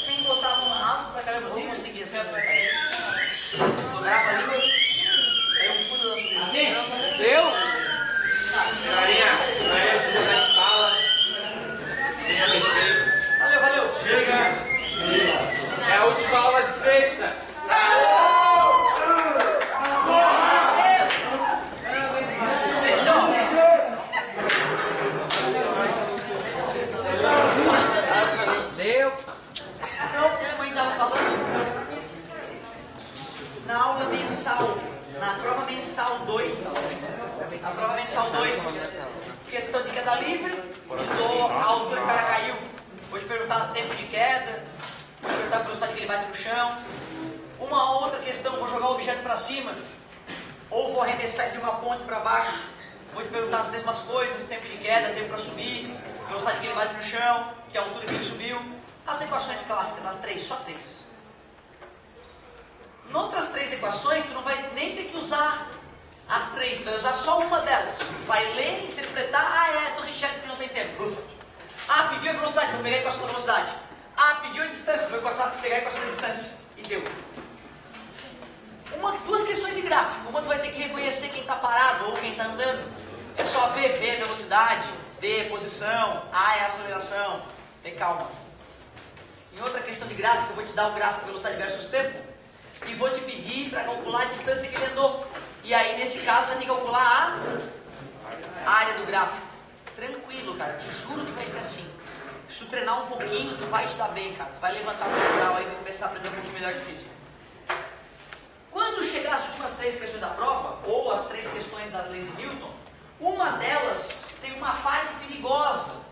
sem botar a mão alto pra caramba, eu não consegui assim. Rodava ali, aí eu fui do nosso Deu? Marinha, fala. Tenha respeito. Valeu. Chega. É a última aula de sexta. Deu? Então, como eu estava falando, na aula mensal, na prova mensal 2, a prova mensal 2, questão de queda livre, te dou a altura que o cara caiu. Vou te perguntar tempo de queda, vou te perguntar a velocidade que ele bate no chão. Uma outra questão, vou jogar o objeto para cima, ou vou arremessar ele de uma ponte para baixo. Vou te perguntar as mesmas coisas, tempo de queda, tempo para subir, velocidade que ele bate no chão, que é a altura que ele subiu. As equações clássicas, as três, só três. Noutras três equações, tu não vai nem ter que usar as três, tu vai usar só uma delas. Vai ler, interpretar, tô recheado porque não tem tempo. Pediu a velocidade, vou pegar a equação da velocidade. Pediu a distância, vou pegar a equação da distância. E deu. Duas questões de gráfico. Uma tu vai ter que reconhecer quem está parado ou quem está andando. É só V é velocidade, D é posição, A é aceleração. Tem calma. Em outra questão de gráfico, eu vou te dar o gráfico velocidade versus tempo e vou te pedir para calcular a distância que ele andou. E aí, nesse caso, vai ter que calcular a área do gráfico. Tranquilo, cara. Te juro que vai ser assim. Se tu treinar um pouquinho, tu vai te dar bem, cara. Tu vai levantar o grau aí e vai começar a aprender um pouquinho melhor de física. Quando chegar as últimas três questões da prova, ou as três questões das leis de Newton, uma delas tem uma parte perigosa.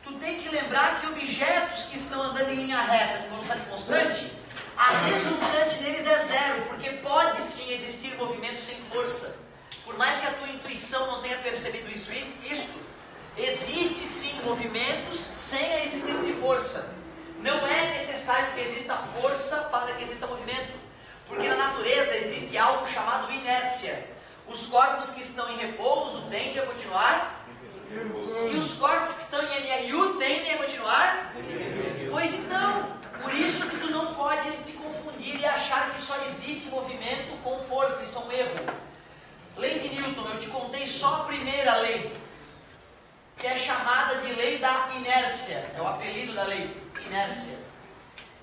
Tu tem que lembrar que objetos que estão andando em linha reta com velocidade constante, a resultante deles é zero, porque pode sim existir movimento sem força. Por mais que a tua intuição não tenha percebido isso, existe sim movimentos sem a existência de força. Não é necessário que exista força para que exista movimento, porque na natureza existe algo chamado inércia. Os corpos que estão em repouso tendem a continuar, e os corpos que estão em MRU tendem a continuar. Pois então, por isso que tu não podes te confundir e achar que só existe movimento com força. Isso é um erro. Lei de Newton, eu te contei só a primeira lei, que é chamada de lei da inércia. É o apelido da lei, inércia.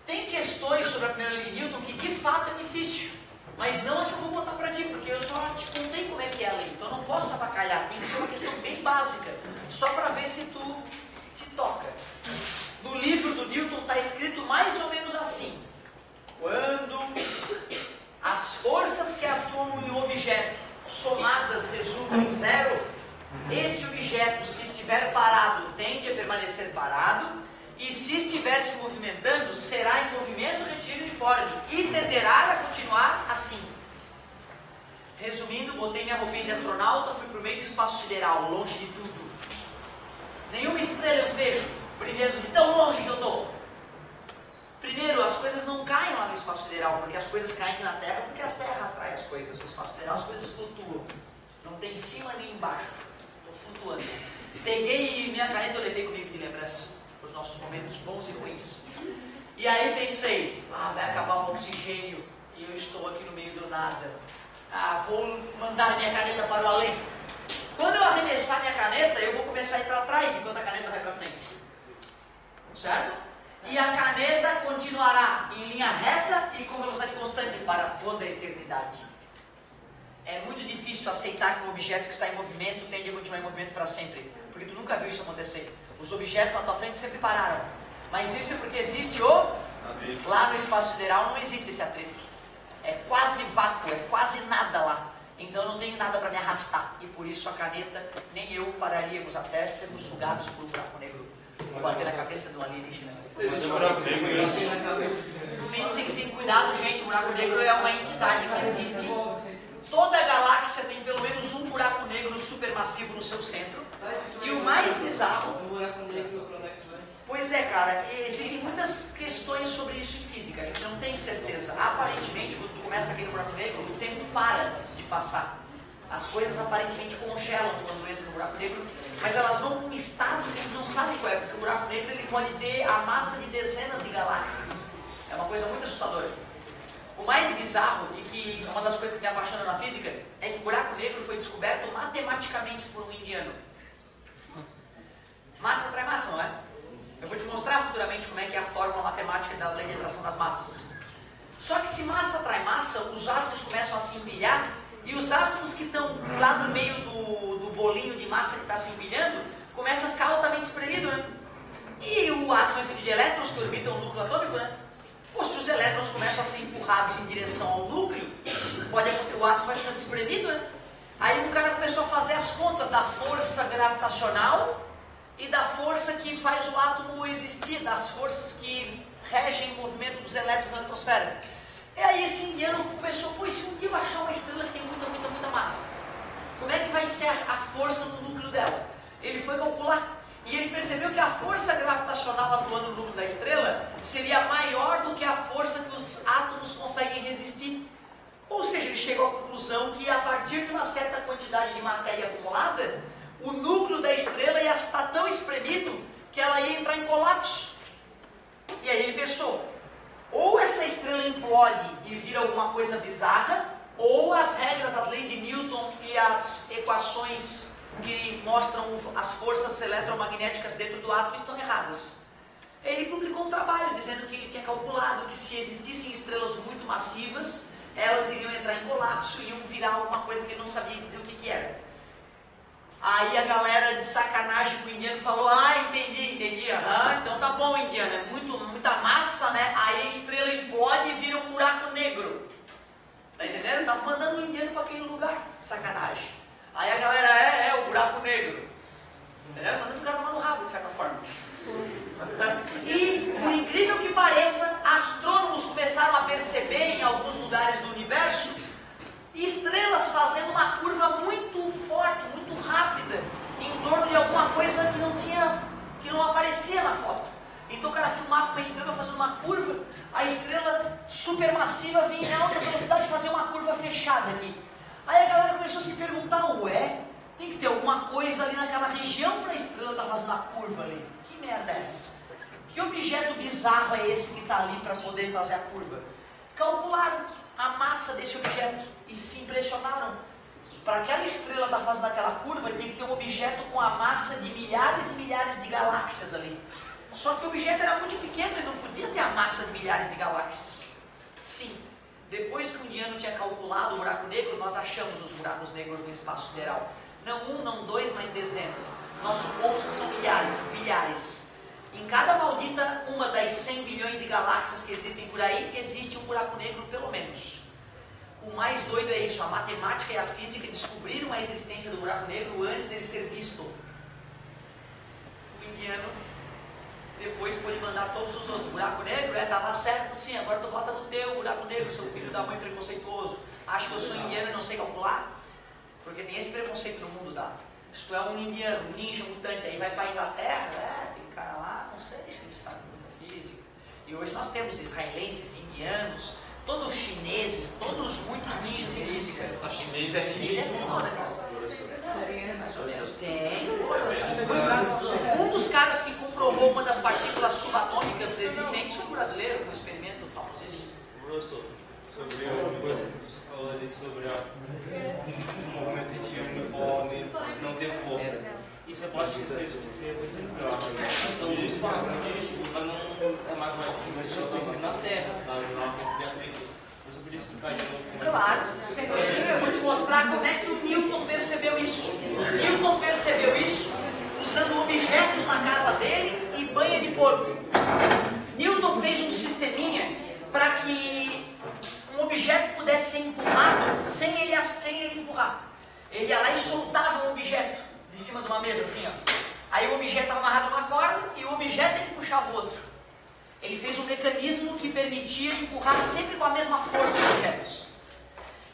Tem questões sobre a primeira lei de Newton que de fato é difícil, mas não é que eu vou botar para ti, porque eu só te contei como é que é a lei, então eu não posso abacalhar. Tem que ser uma questão bem básica, só para ver se tu te toca. No livro do Newton está escrito mais ou menos assim: quando as forças que atuam em um objeto somadas resultam em zero, esse objeto, se estiver parado, tende a permanecer parado, e se estiver se movimentando, será em movimento retilíneo uniforme e tenderá a continuar assim. Resumindo, botei minha roupinha de astronauta, fui para o meio do espaço sideral, longe de tudo. Nenhuma estrela eu vejo brilhando de tão longe que eu estou. Primeiro, as coisas não caem lá no espaço sideral, porque as coisas caem aqui na Terra, porque a Terra atrai as coisas. No espaço sideral as coisas flutuam. Não tem em cima nem embaixo. Estou flutuando. Peguei minha caneta, eu levei comigo de lembrança para os nossos momentos bons e ruins. E aí pensei, vai acabar o oxigênio e eu estou aqui no meio do nada. Vou mandar minha caneta para o além. Quando eu arremessar minha caneta, eu vou começar a ir para trás enquanto a caneta vai para frente. Certo? E a caneta continuará em linha reta e com velocidade constante para toda a eternidade. É muito difícil aceitar que um objeto que está em movimento tende a continuar em movimento para sempre, porque tu nunca viu isso acontecer. Os objetos na tua frente sempre pararam. Mas isso é porque existe lá no espaço sideral não existe esse atrito. É quase vácuo, é quase nada lá. Então eu não tenho nada para me arrastar. E por isso a caneta, nem eu pararíamos até sermos sugados por um buraco negro. Vou bater na cabeça de um alienígena. Sim, cuidado, gente. O buraco negro é uma entidade que existe. Toda a galáxia tem pelo menos um buraco negro supermassivo no seu centro. E o mais bizarro... Pois é, cara, existem muitas questões sobre isso em física, a gente não tem certeza. Aparentemente, quando tu começa a cair no buraco negro, o tempo para de passar. As coisas aparentemente congelam quando entra no buraco negro, mas elas vão num estado que a gente não sabe qual é, porque o buraco negro ele pode ter a massa de dezenas de galáxias. bizarro e que uma das coisas que me apaixona na física é que o buraco negro foi descoberto matematicamente por um indiano. Massa atrai massa, não é? Eu vou te mostrar futuramente como é que é a fórmula matemática da lei de atração das massas. Só que se massa atrai massa, os átomos começam a se empilhar e os átomos que estão lá no meio do bolinho de massa que está se empilhando começam a ficar altamente espremido, né? E o átomo é feito de elétrons que orbitam o núcleo atômico, né? Pô, se os elétrons começam a ser empurrados em direção ao núcleo, o átomo vai ficando espremido, né? Aí o cara começou a fazer as contas da força gravitacional e da força que faz o átomo existir, das forças que regem o movimento dos elétrons na eletrosfera. E aí esse indiano pensou, pô, e se um dia eu achar uma estrela que tem muita massa, como é que vai ser a força no núcleo dela? Ele foi calcular e ele percebeu que a força gravitacional atuando no núcleo da estrela seria maior do que a força que os átomos conseguem resistir. Ou seja, ele chegou à conclusão que a partir de uma certa quantidade de matéria acumulada, o núcleo da estrela ia estar tão espremido que ela ia entrar em colapso. E aí ele pensou, ou essa estrela implode e vira alguma coisa bizarra, ou as regras das leis de Newton e as equações que mostram as forças eletromagnéticas dentro do átomo estão erradas. Ele publicou um trabalho dizendo que ele tinha calculado que se existissem estrelas muito massivas, elas iriam entrar em colapso e iam virar alguma coisa que ele não sabia dizer o que era. Aí a galera de sacanagem com o indiano falou, entendi, então tá bom, indiano, é muita massa, né? Aí a estrela implode e vira um buraco negro. Tá entendendo? Tava mandando o indiano para aquele lugar, sacanagem. Aí a galera, é o buraco negro. Entendeu? Mandando o cara tomar no rabo, de certa forma. E, por incrível que pareça, astrônomos começaram a perceber em alguns lugares do universo estrelas fazendo uma curva muito forte, muito rápida, em torno de alguma coisa que não aparecia na foto. Então o cara filmava uma estrela fazendo uma curva, a estrela supermassiva vinha em alta velocidade fazer uma curva fechada aqui. Aí a galera começou a se perguntar, tem que ter alguma coisa ali naquela região para a estrela estar fazendo a curva ali. Que merda é essa? Que objeto bizarro é esse que está ali para poder fazer a curva? Calcularam a massa desse objeto e se impressionaram. Para aquela estrela estar fazendo aquela curva, tem que ter um objeto com a massa de milhares e milhares de galáxias ali. Só que o objeto era muito pequeno e não podia ter a massa de milhares de galáxias. Sim, depois que um indiano tinha calculado o buraco negro, nós achamos os buracos negros no espaço sideral. Não um, não dois, mas dezenas. Nós supomos que são milhares, bilhares. Em cada maldita uma das 100 bilhões de galáxias que existem por aí, existe um buraco negro pelo menos. O mais doido é isso, a matemática e a física descobriram a existência do buraco negro antes dele ser visto. O indiano depois pôde mandar todos os outros. Buraco negro, dava certo sim, agora tu bota no teu buraco negro, seu filho da mãe preconceituoso. Acha que eu sou indiano e não sei calcular? Porque tem esse preconceito no mundo, tá? Se tu é um indiano, um ninja mutante, aí vai para a Inglaterra, tem cara lá, não sei se eles sabem muita física. E hoje nós temos israelenses, indianos, todos chineses, todos muitos ninjas em física. A chinesa é ninja. Foda, cara. Tem. Um dos caras que comprovou uma das partículas subatômicas existentes foi um brasileiro, foi um experimento famosíssimo. Professor, sobre uma coisa que você falou ali sobre o movimento de uniforme não ter força. Isso pode ser são dos passos mas não é mais uma coisa na Terra, na fonte de acredito. Você podia explicar de novo? Claro, eu vou te mostrar como é que o Newton percebeu isso. Newton percebeu isso usando objetos na casa dele e banha de porco. Newton fez um sisteminha para que um objeto pudesse ser empurrado sem ele empurrar. Ele ia lá e soltava um objeto de cima de uma mesa, assim, ó. Aí o objeto estava amarrado numa corda e o objeto ele puxava o outro. Ele fez um mecanismo que permitia empurrar sempre com a mesma força os objetos.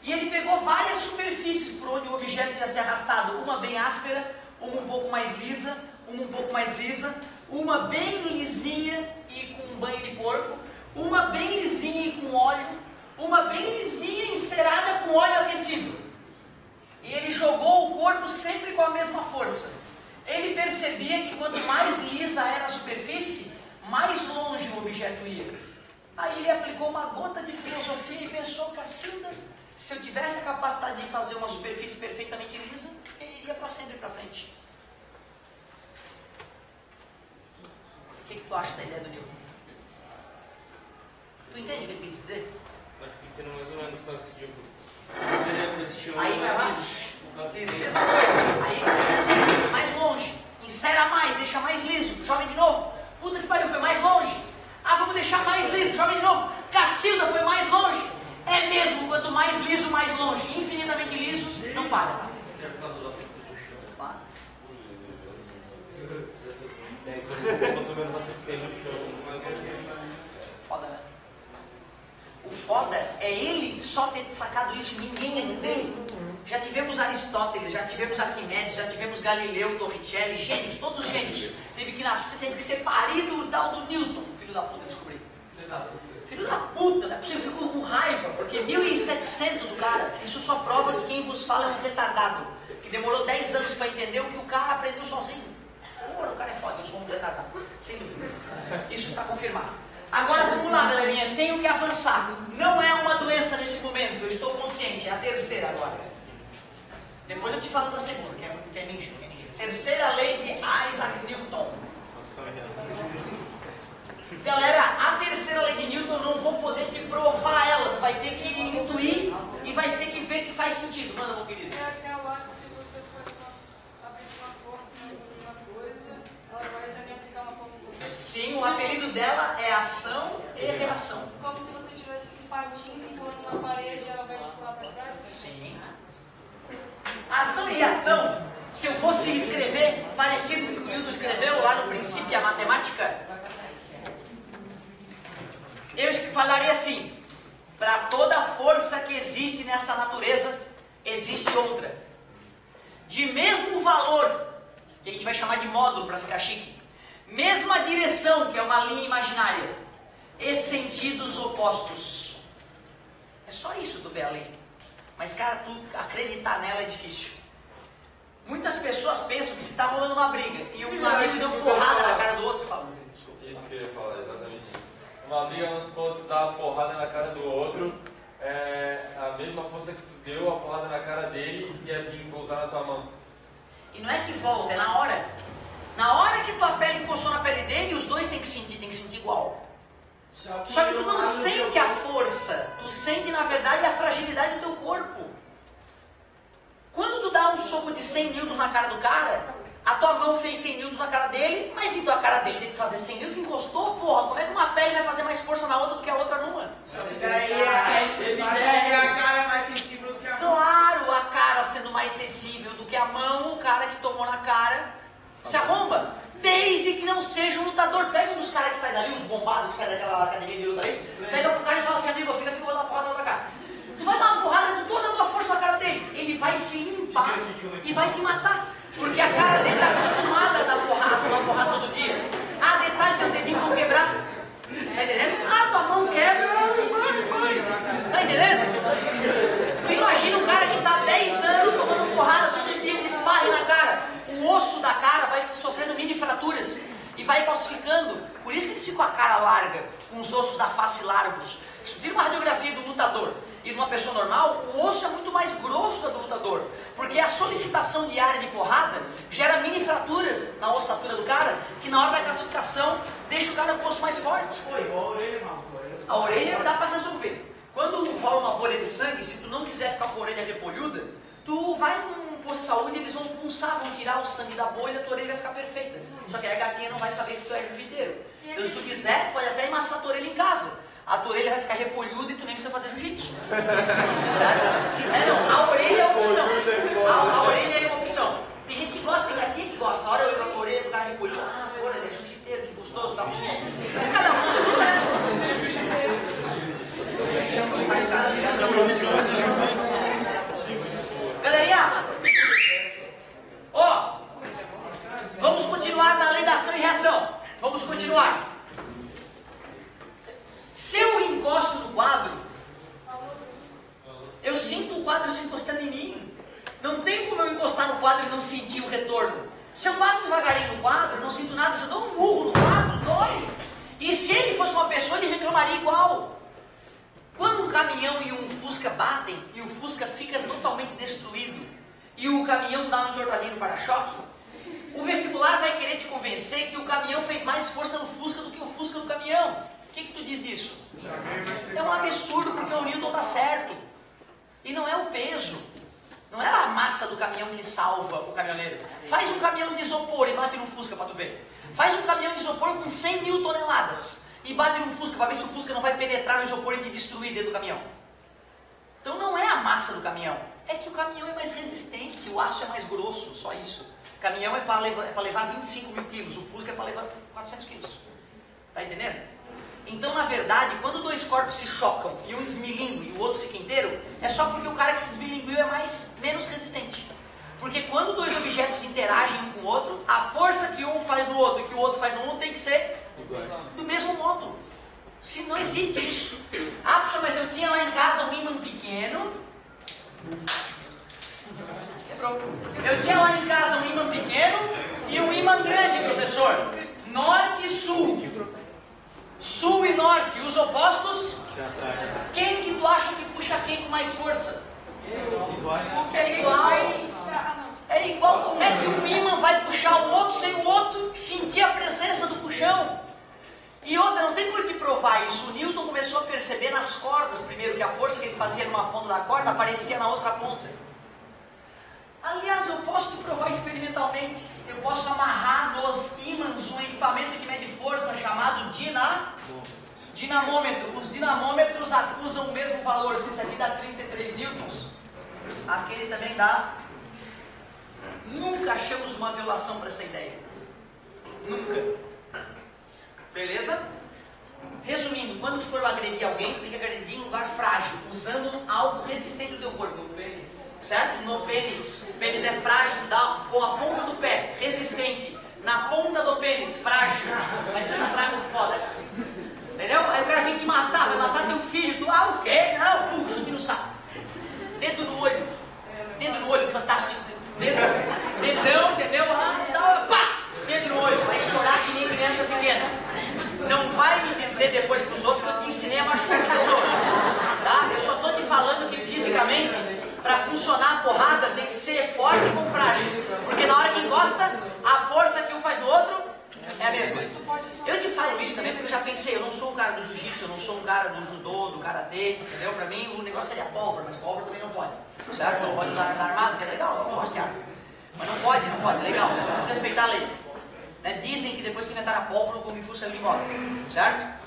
E ele pegou várias superfícies por onde o objeto ia ser arrastado. Uma bem áspera, uma um pouco mais lisa, uma um pouco mais lisa, uma bem lisinha e com banho de porco, uma bem lisinha e com óleo, uma bem lisinha encerada com óleo aquecido. E ele jogou o corpo sempre com a mesma força. Ele percebia que quanto mais lisa era a superfície, mais longe o objeto ia. Aí ele aplicou uma gota de filosofia e pensou, Cacilda, se eu tivesse a capacidade de fazer uma superfície perfeitamente lisa, ele ia para sempre para frente. O que tu acha da ideia do Newton? Tu entende o que ele quer dizer? Acho que entendo mais ou menos o caso que tipo. Aí vai lá, mesma coisa, aí mais longe, insera mais, deixa mais liso, joga de novo, puta que pariu, foi mais longe, vamos deixar mais liso, joga de novo, Cacilda, foi mais longe, é mesmo, quanto mais liso, mais longe, infinitamente liso, não para. É por causa do atrito do chão. Para. Quanto menos atrito tem no chão, mais longe. Foda, né? O foda é ele só ter sacado isso, ninguém antes dele. Já tivemos Aristóteles, já tivemos Arquimedes, já tivemos Galileu, Torricelli, gênios, todos gênios. Teve que nascer, teve que ser parido o tal do Newton, filho da puta, descobri. Filho da puta, não é possível, eu fico com raiva, porque 1700 o cara, isso só prova que quem vos fala é um retardado, que demorou 10 anos para entender o que o cara aprendeu sozinho. O cara é foda, eu sou um retardado, sem dúvida. Isso está confirmado. Agora vamos lá, galerinha, tenho que avançar. Não é uma doença nesse momento, eu estou consciente, é a terceira agora. Depois eu te falo da segunda, que é ninja. Terceira lei de Isaac Newton. Galera, a terceira lei de Newton eu não vou poder te provar ela, tu vai ter que intuir e vai ter que ver que faz sentido. Manda, meu querido. É aquela que se você for aplicar uma força em alguma coisa, ela vai também aplicar uma força em você. Sim, o apelido dela é ação e reação. Como se você tivesse com patins empurrando uma parede e ela vai te pular para trás? Sim. Ação e reação, se eu fosse escrever, parecido com o que o Newton escreveu lá no princípio, a matemática, eu falaria assim, para toda força que existe nessa natureza, existe outra. De mesmo valor, que a gente vai chamar de módulo para ficar chique, mesma direção, que é uma linha imaginária, e sentidos opostos. É só isso tu vê a lei. Mas, cara, tu acreditar nela é difícil. Muitas pessoas pensam que se está rolando uma briga e um amigo deu porrada na cara do outro, fala, desculpa. Isso que eu ia falar, exatamente. Uma briga, vamos supor, tu dá uma porrada na cara do outro, a mesma força que tu deu a porrada na cara dele ia vir voltar na tua mão. E não é que volta, é na hora. Na hora que tua pele encostou na pele dele, os dois têm que sentir igual. Só que tu não sente a força, tu sente na verdade a fragilidade do teu corpo. Quando tu dá um soco de 100 newtons na cara do cara, a tua mão fez 100 newtons na cara dele, mas se tua cara dele tem que fazer 100 newtons, encostou, porra, como é que uma pele vai fazer mais força na outra do que a outra numa? Daí a cara é mais sensível do que a mão. Claro, a cara sendo mais sensível do que a mão, o cara que tomou na cara se arromba. Desde que não seja um lutador. Pega um dos caras que sai dali, os bombados que saem daquela academia de luta aí, pega pro cara e fala assim, amigo, fica aqui que eu vou dar uma porrada na tua cara. Tu vai dar uma porrada com toda a tua força na cara dele. Ele vai se limpar e vai te matar. Porque a cara dele tá acostumada a dar porrada, tomar porrada todo dia. Detalhe, teus dedinhos vão quebrar. Tá entendendo? Tua mão quebra, tá entendendo? Tu imagina um cara que tá 10 anos tomando porrada todo dia de esparre na cara. O osso da cara vai sofrendo mini fraturas e vai calcificando. Por isso que eles ficam com a cara larga, com os ossos da face largos. Se tu vira uma radiografia do lutador e de uma pessoa normal, o osso é muito mais grosso do lutador. Porque a solicitação diária de porrada gera mini fraturas na ossatura do cara, que na hora da calcificação deixa o cara com o osso mais forte. Pô, igual a orelha, mano. A orelha dá pra resolver. Quando rola uma bolha de sangue, se tu não quiser ficar com a orelha repolhuda, tu vai num posto de saúde, eles vão punçar, vão tirar o sangue da bolha, tua orelha vai ficar perfeita. Só que aí a gatinha não vai saber que tu é jiu-jiteiro. Então, se tu quiser, pode até amassar a tua orelha em casa. A tua orelha vai ficar repolhuda e tu nem precisa fazer jiu-jitsu. Certo? A orelha é uma opção. A orelha é uma opção. Tem gente que gosta, tem gatinha que gosta. Na hora eu olho a orelha do cara repolhuda, pô, ele é jiu-jiteiro, que gostoso, tá? Cada um na sua, né? Galerinha, vamos continuar na lei da ação e reação. Vamos continuar. Se eu encosto no quadro, eu sinto o quadro se encostando em mim. Não tem como eu encostar no quadro e não sentir o retorno. Se eu bato devagarinho no quadro, não sinto nada. Se eu dou um murro no quadro, dói. E se ele fosse uma pessoa, ele reclamaria igual. Quando um caminhão e um Fusca batem, e o Fusca fica totalmente destruído, e o caminhão dá uma entortadinha no para-choque, o vestibular vai querer te convencer que o caminhão fez mais força no Fusca do que o Fusca no caminhão. O que tu diz disso? É um absurdo, porque o Newton está certo. E não é o peso, não é a massa do caminhão que salva o caminhoneiro. Faz um caminhão de isopor e bate no Fusca para tu ver. Faz um caminhão de isopor com 100 mil toneladas e bate no Fusca para ver se o Fusca não vai penetrar no isopor e te destruir dentro do caminhão. Então não é a massa do caminhão, é que o caminhão é mais resistente, o aço é mais grosso, só isso. O caminhão é para levar 25 mil quilos, o Fusca é para levar 400 quilos. Tá entendendo? Então, na verdade, quando dois corpos se chocam e um desmilingue e o outro fica inteiro, é só porque o cara que se desmilinguiu é menos resistente. Porque quando dois objetos interagem um com o outro, a força que um faz no outro e que o outro faz no um tem que ser do mesmo modo. Se não existe isso. Ah, professor, mas eu tinha lá em casa um ímã pequeno. Eu tinha lá em casa um ímã pequeno e um ímã grande, professor. Norte e sul. Sul e norte, os opostos. Quem que tu acha que puxa quem com mais força? É igual. É igual. Como é que um ímã vai puxar o outro sem o outro sentir a presença do puxão? E outra, não tem como te provar isso. O Newton começou a perceber nas cordas, primeiro, que a força que ele fazia numa ponta da corda aparecia na outra ponta. Aliás, eu posso te provar experimentalmente. Eu posso amarrar nos ímãs um equipamento que mede força chamado dinamômetro. Os dinamômetros acusam o mesmo valor. Se esse aqui dá 33 newtons, aquele também dá. Nunca achamos uma violação para essa ideia. Nunca. Beleza? Resumindo, quando tu for agredir alguém, tu tem que agredir em um lugar frágil, usando algo resistente do teu corpo. Certo? No pênis. O pênis é frágil, com a ponta do pé, resistente. Na ponta do pênis, frágil. Vai ser um estrago foda. Entendeu? Aí o cara vem te matar, vai matar teu filho. Tu, o quê? Não, tu, chute no saco. Dedo no olho. Dedo no olho, fantástico. Dedão, entendeu? Pá! Dedo no olho. Vai chorar que nem criança pequena. Não vai me dizer depois pros outros que eu te ensinei a machucar as pessoas. Tá? Eu só tô te falando que fisicamente, para funcionar a porrada, tem que ser forte com frágil. Porque na hora que encosta, a força que um faz no outro é a mesma. Eu te falo isso também porque eu já pensei, eu não sou um cara do jiu-jitsu, eu não sou um cara do judô, do karatê, entendeu? Pra mim o negócio seria pólvora, mas pólvora também não pode. Certo? Não pode usar na armada, que é legal, eu gosto de arma. Mas não pode, legal, vamos respeitar a lei. Né? Dizem que depois que inventaram a pólvora, o Kung Fu saiu de moda, certo?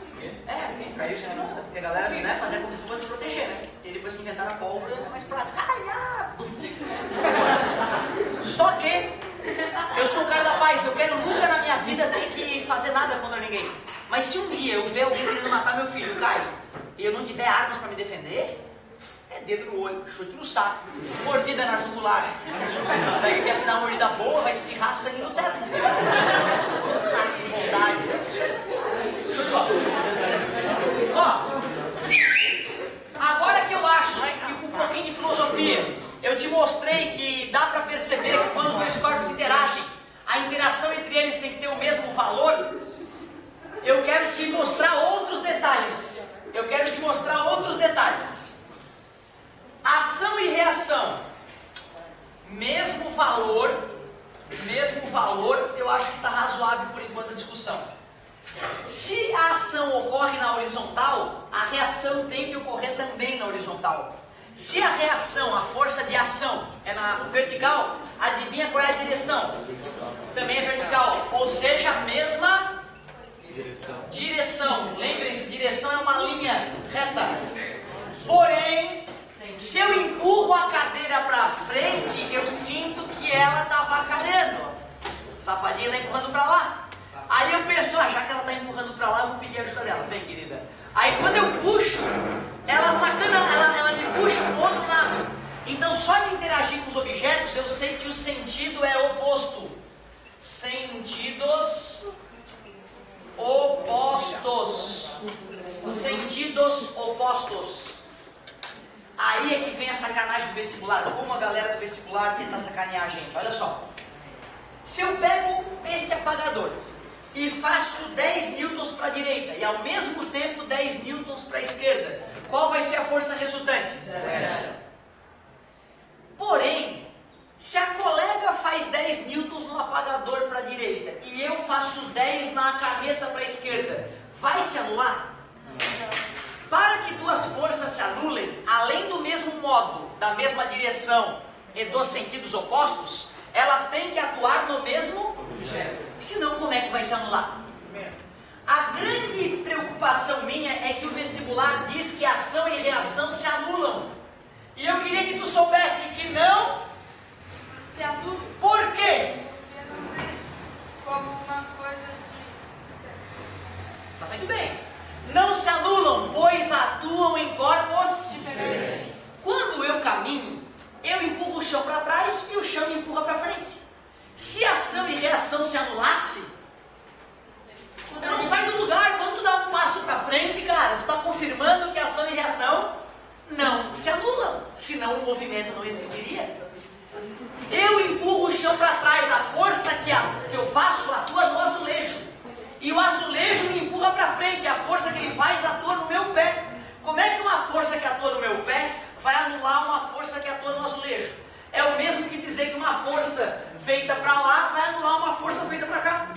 Caiu isso de moda, porque a galera fazia Kung Fu para se proteger, né? E depois que inventaram a pólvora, é mais prático. Só que eu sou um cara da paz, eu quero nunca na minha vida ter que fazer nada contra ninguém. Mas se um dia eu ver alguém querendo matar meu filho, Caio, e eu não tiver armas para me defender, é dedo no olho, chute no saco, mordida na jugular. Daí quer se dar uma mordida boa, vai espirrar sangue no teto. De vontade. Ó, agora que eu acho que com um pouquinho de filosofia eu te mostrei que dá para perceber que quando dois corpos interagem, a interação entre eles tem que ter o mesmo valor, eu quero te mostrar outros detalhes. Ação e reação, mesmo valor, eu acho que está razoável por enquanto a discussão. Se a ação ocorre na horizontal, a reação tem que ocorrer também na horizontal. Se a reação, a força de ação é na vertical, adivinha qual é a direção? Também é vertical, ou seja, a mesma direção. Lembrem-se, direção é uma linha reta. Porém, se eu empurro a cadeira para frente, eu sinto que ela está avacalhando. Safadinha está empurrando para lá. Aí eu penso, já que ela está empurrando para lá, eu vou pedir ajuda dela. Vem, querida. Aí quando eu puxo, ela me puxa para o outro lado. Então só de interagir com os objetos, eu sei que o sentido é oposto. Sentidos opostos. Sentidos opostos. Aí é que vem a sacanagem do vestibular. Como a galera do vestibular tenta sacanear a gente. Olha só. Se eu pego este apagador e faço 10 newtons para a direita e ao mesmo tempo 10 newtons para a esquerda, qual vai ser a força resultante? Zero. Porém, se a colega faz 10 newtons no apagador para a direita e eu faço 10 na caneta para a esquerda, vai se anular? Para que duas forças se anulem, além do mesmo modo, da mesma direção e dos sentidos opostos, elas têm que atuar no mesmo objeto. Senão, como é que vai se anular? A grande preocupação minha é que o vestibular diz que ação e reação se anulam. E eu queria que tu soubesse que não Se adulto, Por quê? porque não tem como uma coisa de... Tá vendo bem? Não se anulam, pois atuam em corpos diferentes. Quando eu caminho, eu empurro o chão para trás e o chão me empurra para frente. Se ação e reação se anulasse, eu não saio do lugar. Quando tu dá um passo para frente, cara, tu está confirmando que ação e reação não se anulam. Senão o movimento não existiria. Eu empurro o chão para trás, a força que eu faço atua no azulejo. E o azulejo me empurra para frente, a força que ele faz atua no meu pé. Como é que uma força que atua no meu pé vai anular uma força que atua no azulejo? É o mesmo que dizer que uma força feita para lá vai anular uma força feita para cá.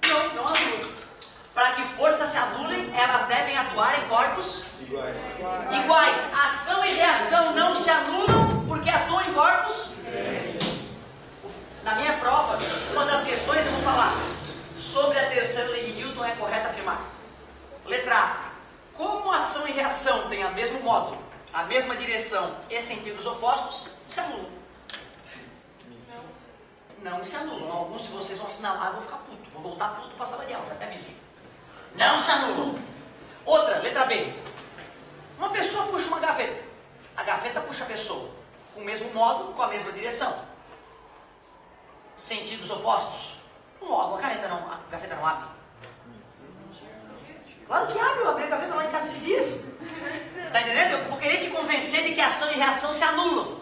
Não anula. Para que forças se anulem, elas devem atuar em corpos iguais. Ação e reação não se anulam porque atuam em corpos diferentes. Na minha prova, uma das questões eu vou falar sobre a terceira lei de Newton, é correto afirmar. Letra A. Como ação e reação têm o mesmo modo, a mesma direção e sentidos opostos, se anulam. Não se anulam. Alguns de vocês vão assinalar, eu vou ficar puto. Vou voltar puto para a sala de aula, até aviso. Não se anulam. Outra, letra B. Uma pessoa puxa uma gaveta. A gaveta puxa a pessoa. Com o mesmo modo, com a mesma direção. Sentidos opostos. Logo, a gaveta não abre. Claro que abre, eu abri a gaveta lá em casa esses dias. Tá entendendo? Eu vou querer te convencer de que ação e reação se anulam.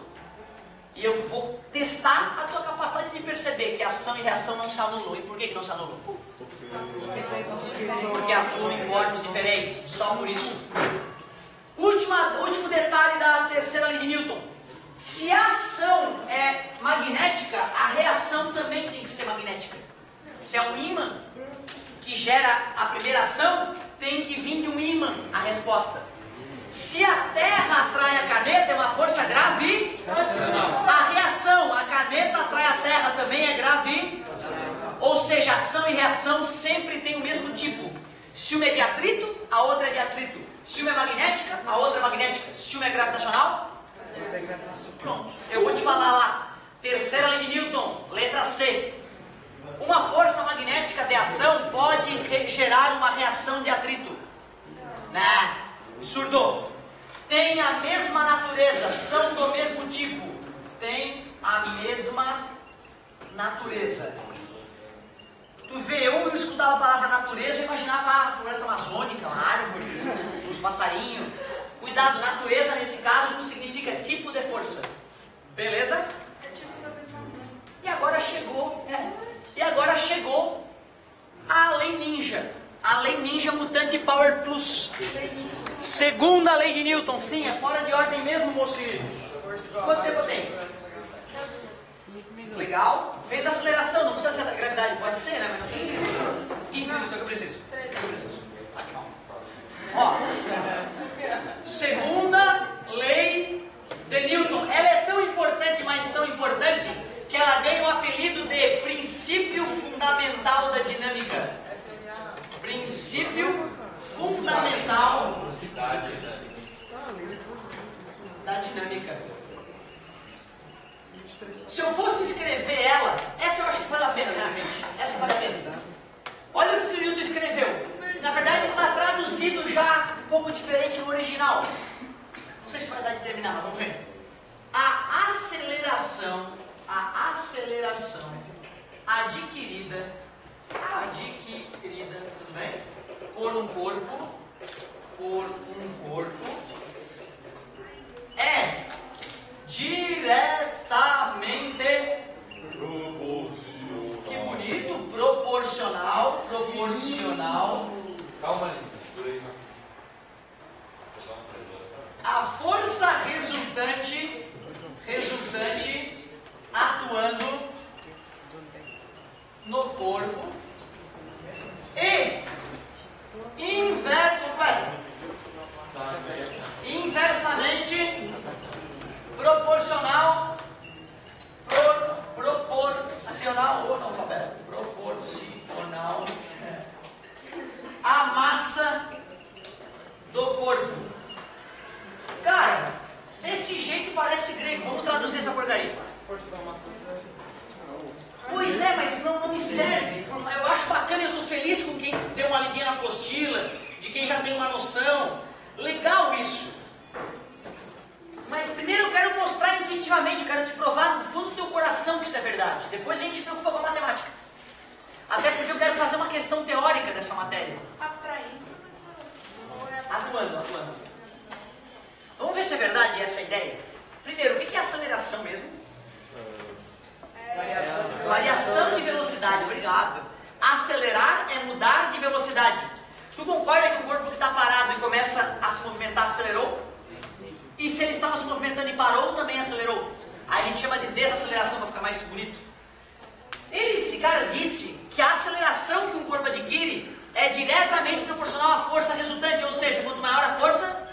E eu vou testar a tua capacidade de perceber que ação e reação não se anulam. E por que não se anulam? Porque atuam em corpos diferentes. Só por isso. Último detalhe da terceira lei de Newton. Se a ação é magnética, a reação também tem que ser magnética. Se é um ímã que gera a primeira ação, tem que vir de um ímã a resposta. Se a Terra atrai a caneta, é uma força gravitacional. A reação, a caneta atrai a Terra, também é gravitacional. Ou seja, ação e reação sempre tem o mesmo tipo. Se uma é de atrito, a outra é de atrito. Se uma é magnética, a outra é magnética. Se uma é gravitacional, pronto. Eu vou te falar lá. Terceira lei de Newton, letra C. Uma força magnética de ação pode gerar uma reação de atrito. Né? Absurdo. Tem a mesma natureza, são do mesmo tipo. Tem a mesma natureza. Tu vê, eu escutava a palavra natureza, eu imaginava a floresta amazônica, uma árvore, os passarinhos. Cuidado, natureza nesse caso não significa tipo de força. Beleza? É tipo da mesma mãe. E agora chegou a lei ninja. A lei ninja mutante Power Plus. Segunda lei de Newton. Sim, é fora de ordem mesmo, meus queridos. Quanto tempo eu tenho? 15 minutos. Legal. Fez aceleração, não precisa ser da gravidade. Pode ser, né? Mas não precisa. 15 minutos é o que eu preciso. Aqui, ó. Segunda lei de Newton. Ela é tão importante, mas tão importante, que ela ganha o apelido de princípio fundamental da dinâmica. Princípio fundamental da dinâmica. Se eu fosse escrever ela, essa eu acho que vale a pena, né, gente? Essa vale a pena. Olha o que o Newton escreveu. Na verdade, está traduzido já um pouco diferente no original. Não sei se vai dar de terminar, mas vamos ver. A aceleração adquirida, tudo bem? Por um corpo, é diretamente, que bonito, proporcional proporcional Calma, Lindsay. Por aí, não. à força resultante atuando no corpo e inversamente proporcional ou analfabeto, proporcional à massa do corpo. Cara, desse jeito parece grego. Vamos traduzir essa porcaria. Pois é, mas não me serve. Eu acho bacana, eu estou feliz com quem deu uma lidinha na apostila, de quem já tem uma noção. Legal isso. Mas primeiro eu quero mostrar intuitivamente, eu quero te provar no fundo do teu coração que isso é verdade. Depois a gente se preocupa com a matemática. Até porque eu quero fazer uma questão teórica dessa matéria. Atraindo, professor. Atuando. Vamos ver se é verdade essa ideia. Primeiro, o que é aceleração mesmo? Variação de velocidade, obrigado. Acelerar é mudar de velocidade. Tu concorda que o corpo que está parado e começa a se movimentar acelerou? E se ele estava se movimentando e parou, também acelerou. Aí a gente chama de desaceleração para ficar mais bonito. Esse cara disse que a aceleração que um corpo adquire é diretamente proporcional à força resultante, ou seja, quanto maior a força,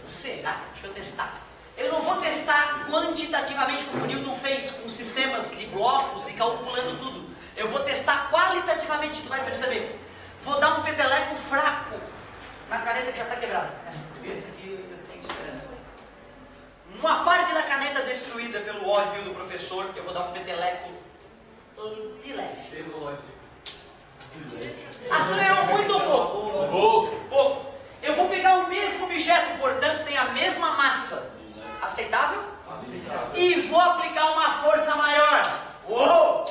será? Deixa eu testar. Eu não vou testar quantitativamente como o Newton fez com sistemas de blocos e calculando tudo. Eu vou testar qualitativamente, tu vai perceber. Vou dar um peteleco fraco na caneta que já está quebrada. Esse aqui eu ainda tenho esperança. Uma parte da caneta destruída pelo ódio do professor, eu vou dar um peteleco de leve. Acelerou muito ou pouco? Pouco. Eu vou pegar o mesmo objeto, portanto tem a mesma massa. Aceitável? E vou aplicar uma força maior. Uou!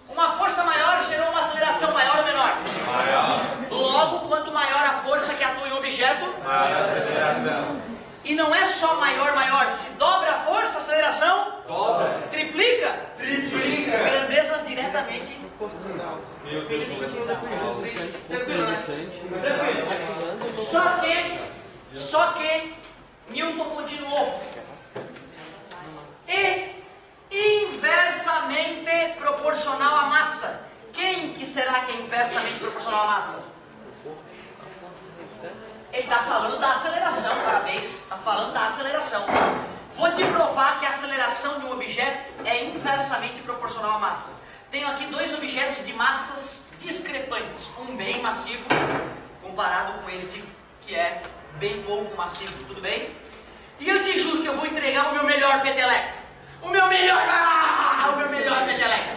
Uma força maior gerou uma aceleração maior ou menor? Maior. Logo, quanto maior a força que atua em um objeto, Maior a aceleração. E não é só maior. Se dobra a força, a aceleração Dobra. triplica. Triplica. Grandezas diretamente. Proporcional. Meu Deus, Tranquilo, né? Só que Newton continuou. E inversamente proporcional à massa. Quem que será que é inversamente proporcional à massa? Ele está falando da aceleração, parabéns. Está falando da aceleração. Vou te provar que a aceleração de um objeto é inversamente proporcional à massa. Tenho aqui dois objetos de massas discrepantes. Um bem massivo, comparado com este que é bem pouco massivo, tudo bem? E eu te juro que eu vou entregar o meu melhor peteleco. O meu melhor peteleco.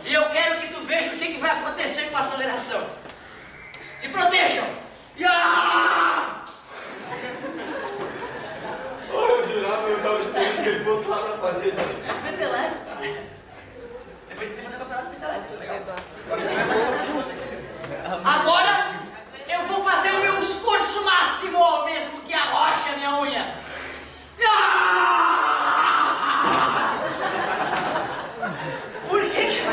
E eu quero que tu veja o que vai acontecer com a aceleração. Se protejam. Eu jurava que eu estava esperando que ele fosse lá na parede. É peteleco, cara. Depois tem que fazer o campeonato de peteleco, isso é legal. Eu acho que vai mais forte que vocês. Agora, eu vou fazer o meu esforço máximo, mesmo que arroche a minha unha. Por que que...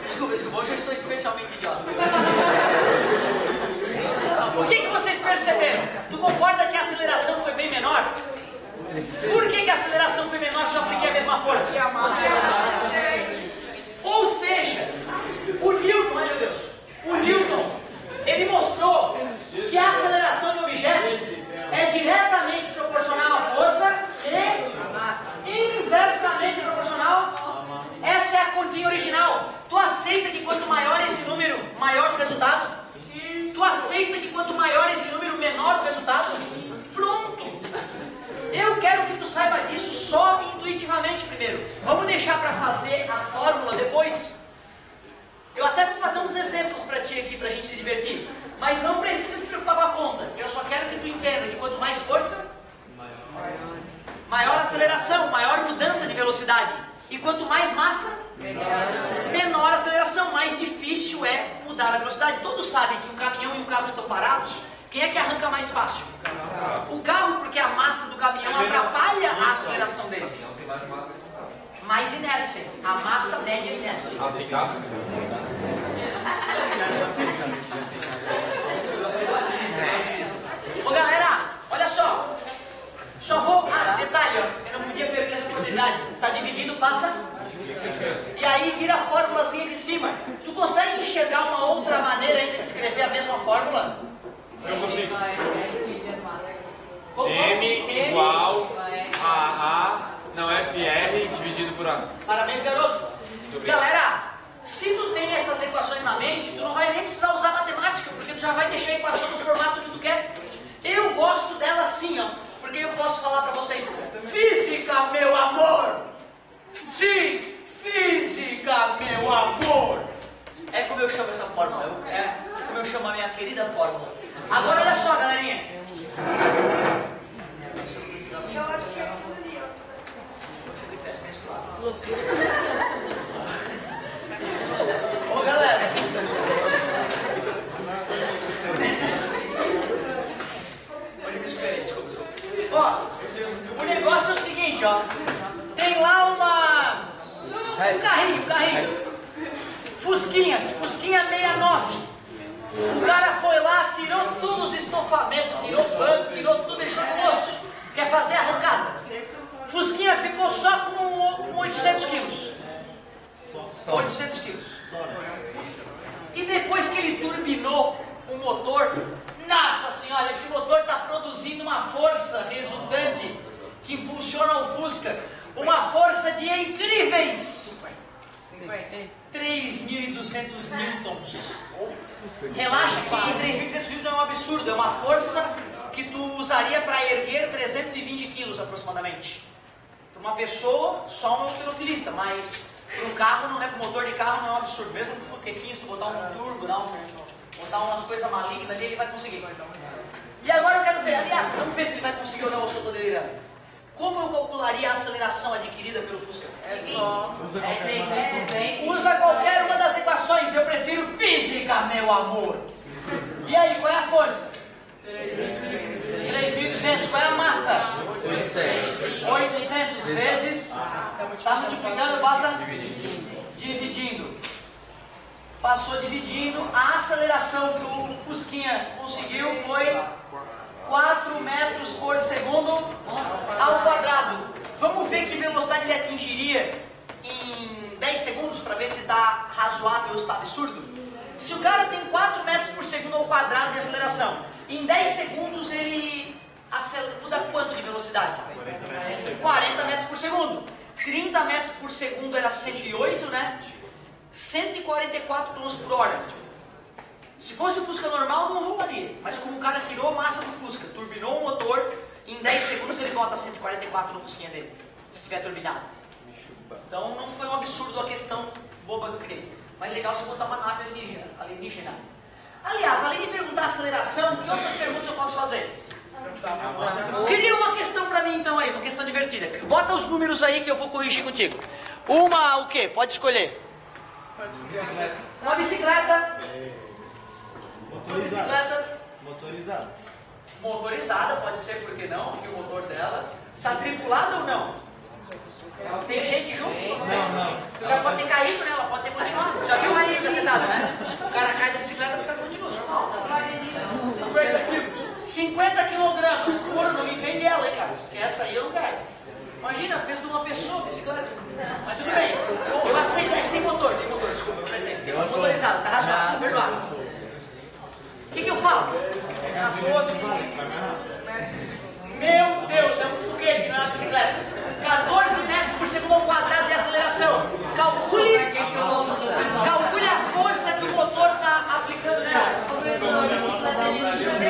Desculpa, hoje eu estou especialmente idiota. Por que vocês perceberam? Tu concorda que a aceleração foi bem menor? Por que a aceleração foi menor se eu apliquei a mesma força? Ou seja, o Newton, ai meu Deus, o Newton, ele mostrou que a aceleração de um objeto é diretamente proporcional à força e inversamente proporcional. Essa é a continha original. Tu aceita que quanto maior esse número, maior o resultado? Tu aceita que quanto maior esse número, menor o resultado? Pronto! Eu quero que tu saiba disso só intuitivamente primeiro. Vamos deixar para fazer a fórmula depois? Eu até vou fazer uns exemplos para ti aqui, para a gente se divertir. Mas não precisa te preocupar com a conta. Eu só quero que tu entenda que quanto mais força, maior aceleração, maior mudança de velocidade. E quanto mais massa, menor aceleração. Mais difícil é mudar a velocidade. Todos sabem que um caminhão e um carro estão parados. Quem é que arranca mais fácil? O carro, porque a massa do caminhão atrapalha a aceleração dele. O caminhão tem mais massa que o carro. Mais inércia. A massa mede a inércia. Ah, tem gás? Ô galera, olha só. Só vou. Ah, detalhe, ó. Eu não podia perder essa oportunidade. Tá dividindo, passa. E aí vira a fórmulazinha de cima. Tu consegue enxergar uma outra maneira ainda de escrever a mesma fórmula? Eu consigo. Como? M igual a não, FR dividido por A. Parabéns, garoto. Galera, se tu tem essas equações na mente, tu não vai nem precisar usar matemática, porque tu já vai deixar a equação no formato que tu quer. Eu gosto dela assim, ó, porque eu posso falar pra vocês: física, meu amor! Sim, física, meu amor! É como eu chamo essa fórmula, é como eu chamo a minha querida fórmula. Agora olha só, galerinha. Ô galera, hoje eu me superei, desculpa. Ó, o negócio é o seguinte, ó. Tem lá um carrinho. Fusquinha 69. O cara foi lá, tirou todos os estofamentos, tirou banco, tirou tudo, deixou no osso. Quer fazer a arrancada. Fusquinha ficou só com 800 quilos. 800 quilos. E depois que ele turbinou o motor, nossa senhora, esse motor está produzindo uma força resultante que impulsiona o Fusca. Uma força de incríveis 3.200 newtons. Relaxa que 3.200 newtons é um absurdo, é uma força que tu usaria para erguer 320 quilos aproximadamente. Para uma pessoa, só um alterofilista, mas para um carro, não é, para motor de carro não é um absurdo. Mesmo com foguetinho, se tu botar um turbo, botar umas coisas malignas ali, ele vai conseguir. E agora eu quero ver, aliás, vamos ver se ele vai conseguir ou não, eu só estou delirando. Como eu calcularia a aceleração adquirida pelo Fusca? Usa qualquer uma das equações, eu prefiro física, meu amor. E aí, qual é a força? 3.200, qual é a massa? 800 vezes, está multiplicando, passa dividindo. Passou dividindo, a aceleração que o Fusquinha conseguiu foi 4 metros por segundo ao quadrado. Vamos ver que velocidade ele atingiria em 10 segundos para ver se está razoável ou está absurdo. Se o cara tem 4 metros por segundo ao quadrado de aceleração, em 10 segundos ele muda quanto de velocidade? 40 metros por segundo. 30 metros por segundo era 108, né? 144 km por hora. Se fosse o Fusca normal, não rolaria. Mas como o cara tirou a massa do Fusca, turbinou o motor, em 10 segundos ele bota 144 no Fusquinha dele, se tiver turbinado. Então não foi um absurdo a questão boba que eu criei. Mas legal se botar uma nave alienígena. Aliás, além de perguntar a aceleração, que outras perguntas eu posso fazer? Cria uma questão pra mim então aí, uma questão divertida. Bota os números aí que eu vou corrigir contigo. Uma o quê? Pode escolher. Uma bicicleta. Motorizada, pode ser, por que não? Porque o motor dela está tripulada ou não? Tem gente junto? Não. Ela pode ter caído, né? Ela pode ter continuado. Já viu aí cacetada, né? O cara cai da bicicleta, a bicicleta continua, normal. 50 quilogramas. Porra, não me vende ela, hein, cara? Porque essa aí eu não quero. Imagina, o peso de uma pessoa, bicicleta. Mas tudo bem. Eu aceito, é que tem motor, desculpa, eu pensei. Tem motorizado, tá razoável, tá perdoado. O que eu falo? Meu Deus, é um foguete, não é uma bicicleta. 14 metros por segundo ao quadrado de aceleração. Calcule a força que o motor está aplicando nela.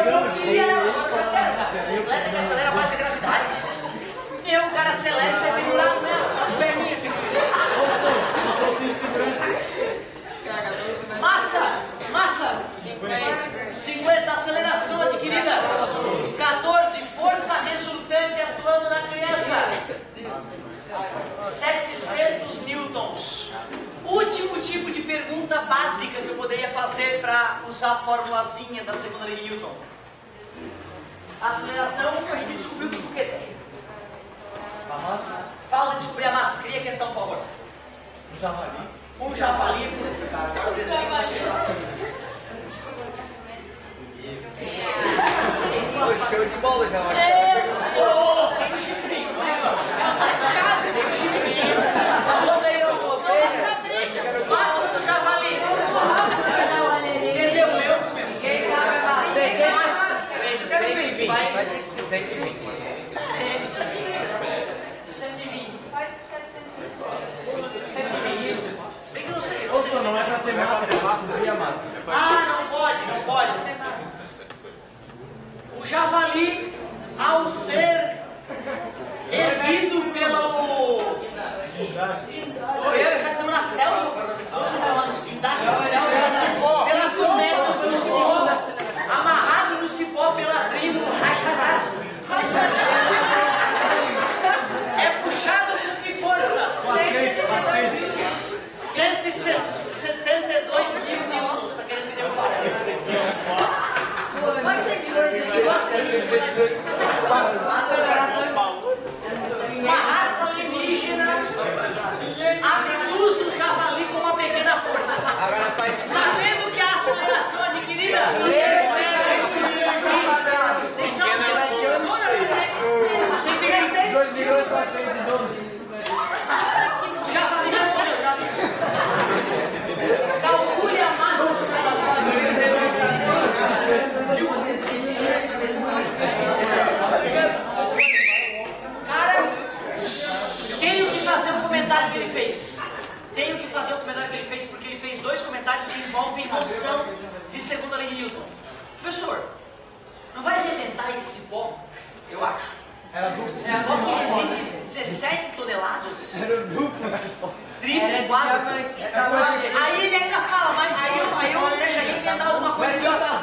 Eu queria ela, eu já quero. A bicicleta que acelera mais que a gravidade. O cara acelera e sai pendurado nela, só as perninhas ficam. Massa! 50, aceleração adquirida. 14, força resultante atuando na criança. 700 newtons. Último tipo de pergunta básica que eu poderia fazer para usar a formulazinha da segunda lei de Newton. A aceleração a gente descobriu do foguete. A massa, Falta de descobrir a massa. Cria a questão, por favor. o javali. Um javali, por exemplo, Show de bola, já vai. tem um chifrinho, não é? Tem um chifrinho. Massa do javali. Entendeu? Eu comigo. É isso que eu fiz. Vai. 120. 120. Faz 720. 120. Se bem que eu não sei. Ou só não é pra ter massa, é pra cobrir a massa. Ah, não pode, não pode. Tem massa. O javali, ao ser erguido pelo... Já estamos na selva. Guindaste na selva. Pela ponta do cipó. Amarrado no cipó pela tribo do Rachadá. É puxado com que força? 172 mil newtons. Você está querendo me derrubar? Pode ser de hoje. Uma raça alienígena abduz o javali com uma pequena força. Agora faz Sabendo que a aceleração adquirida isso é uma questionadora, 2.412. o javali já morreu, já vi. Calcule a massa do javali. Cara, tenho que fazer um comentário que ele fez. Tenho que fazer um comentário que ele fez porque ele fez dois comentários que envolvem noção de segunda lei de Newton. Professor, não vai arrebentar esse cipó? Eu acho. Era duplo. Cipó que resiste 17 toneladas? Era duplo, cipó. Triplo, quadro. Aí ele ainda fala, mas aí eu deixaria inventar alguma coisa. Mas